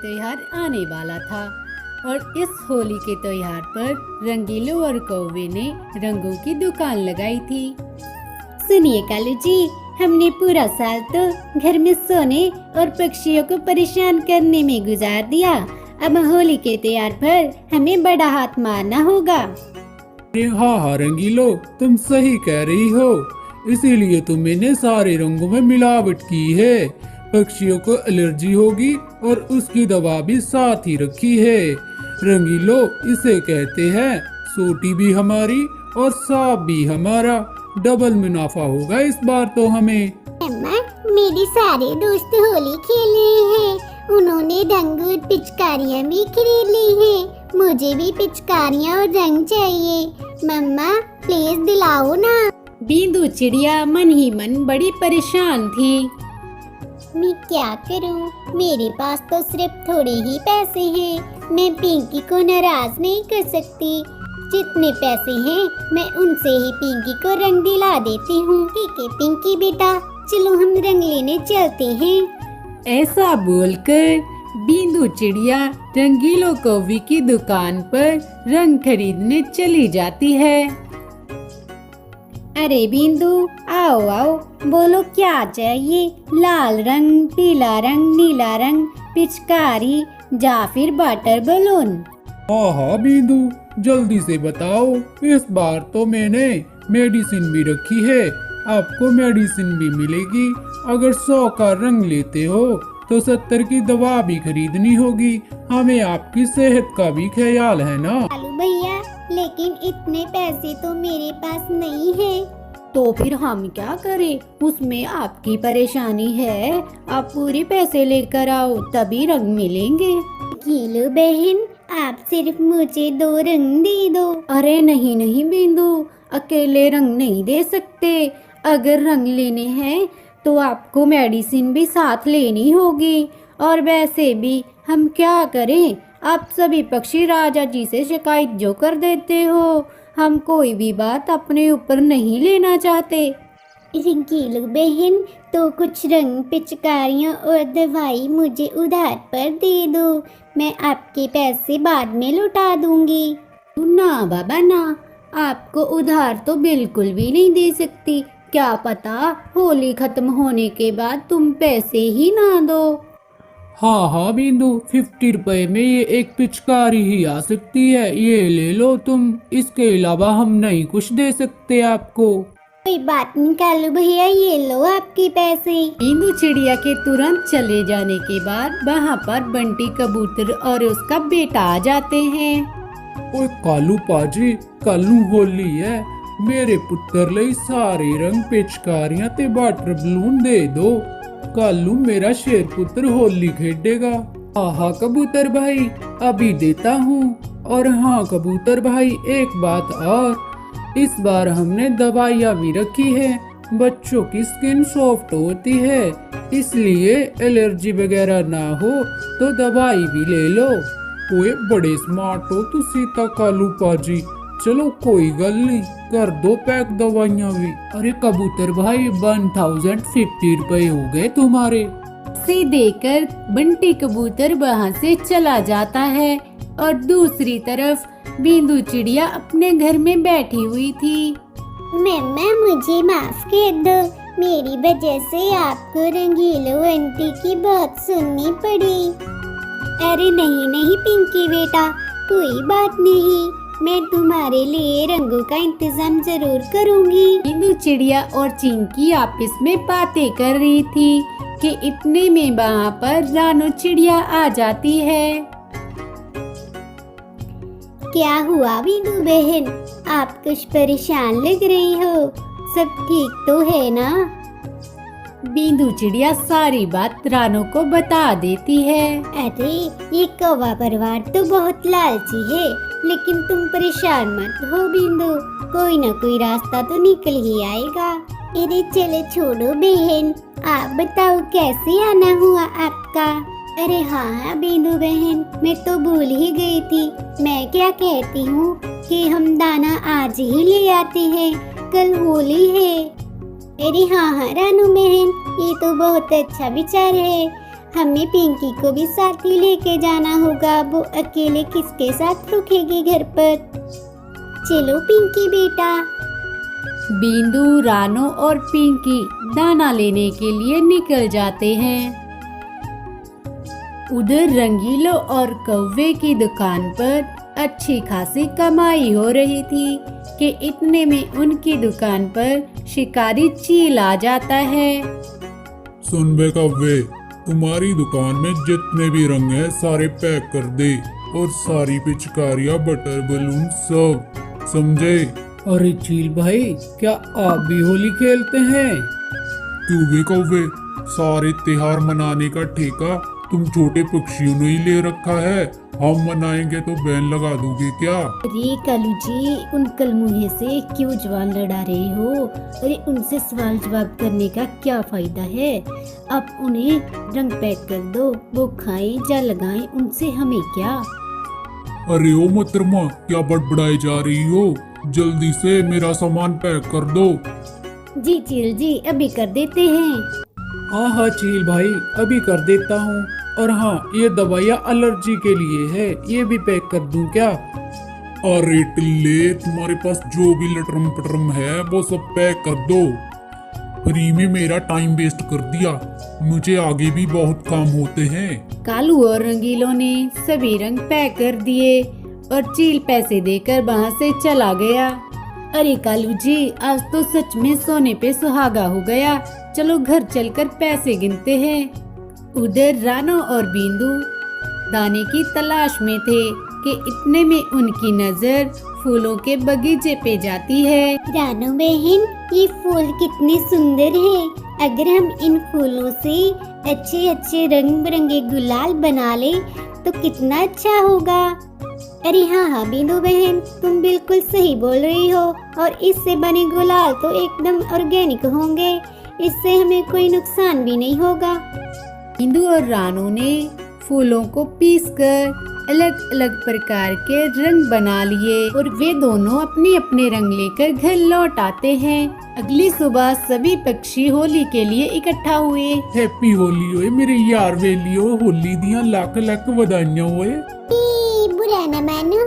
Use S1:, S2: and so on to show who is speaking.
S1: त्योहार आने वाला था और इस होली के त्योहार पर रंगीलो और कौवे ने रंगों की दुकान लगाई थी।
S2: सुनिए कालू जी, हमने पूरा साल तो घर में सोने और पक्षियों को परेशान करने में गुजार दिया। अब होली के त्योहार पर हमें बड़ा हाथ मारना होगा।
S3: हाँ हाँ रंगीलो, तुम सही कह रही हो। इसीलिए तो मैंने सारे रंगों में मिलावट की है। पक्षियों को एलर्जी होगी और उसकी दवा भी साथ ही रखी है। रंगीलो, इसे कहते हैं सोटी भी हमारी और सांप भी हमारा। डबल मुनाफा होगा इस बार तो हमें।
S4: अम्मा, मेरे सारे दोस्त होली खेल रहे हैं। उन्होंने रंग और पिचकारियाँ भी खरीद ली हैं। मुझे भी पिचकारियाँ और रंग चाहिए। मम्मा प्लीज दिलाओ ना।
S1: बिंदु चिड़िया मन ही मन बड़ी परेशान थी।
S4: मैं क्या करूं? मेरे पास तो सिर्फ थोड़े ही पैसे हैं। मैं पिंकी को नाराज नहीं कर सकती। जितने पैसे हैं मैं उनसे ही पिंकी को रंग दिला देती हूँ। ठीक है पिंकी बेटा, चलो हम रंग लेने चलते हैं।
S1: ऐसा बोलकर बिंदु चिड़िया रंगीलो कौवे की दुकान पर रंग खरीदने चली जाती है।
S2: अरे बिंदु, आओ आओ, बोलो क्या चाहिए? लाल रंग, पीला रंग, नीला रंग, पिचकारी या फिर वाटर बलून?
S3: हाँ हाँ बिंदु, जल्दी से बताओ। इस बार तो मैंने मेडिसिन भी रखी है। आपको मेडिसिन भी मिलेगी। अगर 100 का रंग लेते हो तो 70 की दवा भी खरीदनी होगी। हमें आपकी सेहत का भी ख्याल है ना।
S4: कालू भैया, लेकिन इतने पैसे तो मेरे पास नहीं है।
S2: तो फिर हम क्या करें? उसमें आपकी परेशानी है। आप पूरे पैसे लेकर आओ तभी रंग मिलेंगे।
S4: कीलू बहन, आप सिर्फ मुझे 2 रंग दे दो।
S2: अरे नहीं नहीं बिंदु, अकेले रंग नहीं दे सकते। अगर रंग लेने हैं तो आपको मेडिसिन भी साथ लेनी होगी। और वैसे भी हम क्या करें, आप सभी पक्षी राजा जी से शिकायत जो कर देते हो। हम कोई भी बात अपने ऊपर नहीं लेना चाहते।
S4: कीलू बहन, तो कुछ रंग, पिचकारियाँ और दवाई मुझे उधार पर दे दो। मैं आपके पैसे बाद में लौटा दूंगी।
S2: ना बाबा ना, आपको उधार तो बिल्कुल भी नहीं दे सकती। क्या पता होली खत्म होने के बाद तुम पैसे ही ना दो।
S3: हाँ हाँ बिंदु, 50 रुपए में ये एक पिचकारी ही आ सकती है। ये ले लो तुम। इसके अलावा हम नहीं कुछ दे सकते आपको।
S4: कोई बात नहीं कालू भैया, ये लो आपके पैसे।
S1: बिंदु चिड़िया के तुरंत चले जाने के बाद वहाँ पर बंटी कबूतर और उसका बेटा आ जाते हैं।
S3: ओए कालू पाजी, कलू होली है। मेरे पुत्र ਲਈ सारे रंग, पिचकारियां ते वाटर बलून दे दो। कालू मेरा शेर पुत्र होली खेलेगा। हाँ कबूतर भाई, अभी देता हूँ। और हाँ कबूतर भाई, एक बात और, इस बार हमने दवाइयाँ भी रखी है। बच्चों की स्किन सॉफ्ट होती है, इसलिए एलर्जी वगैरह ना हो तो दवाई भी ले लो। ओए बड़े स्मार्ट हो तुसी ता कालू पाजी। चलो कोई गल नहीं, कर दो पैक दवाइयाँ भी। अरे कबूतर भाई, 1050 रुपए हो गए तुम्हारे।
S1: से देकर बंटी कबूतर वहाँ से चला जाता है और दूसरी तरफ बिंदु चिड़िया अपने घर में बैठी हुई थी।
S4: मम्मा मुझे माफ कर दो। मेरी वजह से आपको रंगीलो आंटी की बात सुननी पड़ी। अरे नहीं नहीं पिंकी बेटा, कोई बात नहीं। मैं तुम्हारे लिए रंगों का इंतजाम जरूर करूंगी।
S1: बिंदु चिड़िया और चिंकी आपस में बातें कर रही थी कि इतने में वहाँ पर रानू चिड़िया आ जाती है।
S4: क्या हुआ बिंदु बहन, आप कुछ परेशान लग रही हो? सब ठीक तो है ना?
S1: बिंदु चिड़िया सारी बात रानू को बता देती है।
S4: अरे ये कौवा परिवार तो बहुत लालची है, लेकिन तुम परेशान मत हो बिंदु, कोई ना कोई रास्ता तो निकल ही आएगा। अरे चलो छोड़ो बहन, आप बताओ कैसे आना हुआ आपका? अरे हाँ बिंदु बहन, मैं तो भूल ही गई थी। मैं क्या कहती हूँ कि हम दाना आज ही ले आते हैं, कल होली है। अरे हाँ रानू बहन, ये तो बहुत अच्छा विचार है। हमें पिंकी को भी साथ ही लेके जाना होगा। वो अकेले किसके साथ रुकेगी घर पर। चलो पिंकी बेटा।
S1: बिंदु, रानो और पिंकी दाना लेने के लिए निकल जाते हैं। उधर रंगीलो और कौवे की दुकान पर अच्छी खासी कमाई हो रही थी कि इतने में उनकी दुकान पर शिकारी चील आ जाता है।
S3: सुन बे कव्वे, तुम्हारी दुकान में जितने भी रंग हैं सारे पैक कर दे, और सारी पिचकारियां, बटर बलून सब, समझे? अरे चील भाई, क्या आप भी होली खेलते हैं? क्यों बे कव्वे, सारे त्योहार मनाने का ठेका तुम छोटे पक्षियों ने ही ले रखा है। हम मनाएंगे तो बैन लगा दोगे क्या?
S2: अरे कालू जी, उन कलमुहे से क्यों जवान लड़ा रहे हो? अरे उनसे सवाल जवाब करने का क्या फायदा है? आप उन्हें रंग पैक कर दो, वो खाएं या लगाएं, उनसे हमें क्या?
S3: अरे ओ मोहतरमा, क्या बड़बड़ाई जा रही हो? जल्दी से मेरा सामान पैक कर दो।
S2: जी चील जी, अभी कर देते हैं।
S3: हाँ हाँ चील भाई, अभी कर देता हूँ। और हाँ, ये दवाइयाँ एलर्जी के लिए है, ये भी पैक कर दूं क्या? अरे टिल्ले, तुम्हारे पास जो भी लटरम पटरम है वो सब पैक कर दो। फ्री में मेरा टाइम वेस्ट कर दिया, मुझे आगे भी बहुत काम होते हैं।
S1: कालू और रंगीलों ने सभी रंग पैक कर दिए और चील पैसे देकर वहाँ से चला गया।
S2: अरे कालू जी, आज तो सच में सोने पे सुहागा हो गया। चलो घर चलकर पैसे गिनते हैं।
S1: उधर रानो और बिंदु दाने की तलाश में थे कि इतने में उनकी नजर फूलों के बगीचे पे जाती है।
S4: रानो बहन, ये फूल कितने सुंदर हैं। अगर हम इन फूलों से अच्छे अच्छे रंग बिरंगे गुलाल बना ले तो कितना अच्छा होगा। अरे हाँ हाँ बिंदु बहन, तुम बिल्कुल सही बोल रही हो। और इससे बने गुलाल तो एकदम ऑर्गेनिक होंगे, इससे हमें कोई नुकसान भी नहीं होगा।
S1: बिंदु और रानू ने फूलों को पीसकर अलग अलग प्रकार के रंग बना लिए और वे दोनों अपने अपने रंग लेकर घर लौट आते हैं। अगली सुबह सभी पक्षी होली के लिए इकट्ठा हुए।
S3: हैप्पी होली होए मेरे यार वेलियो, होली दियां लाख लाख बधाइयां होए।
S4: बुरा न मानो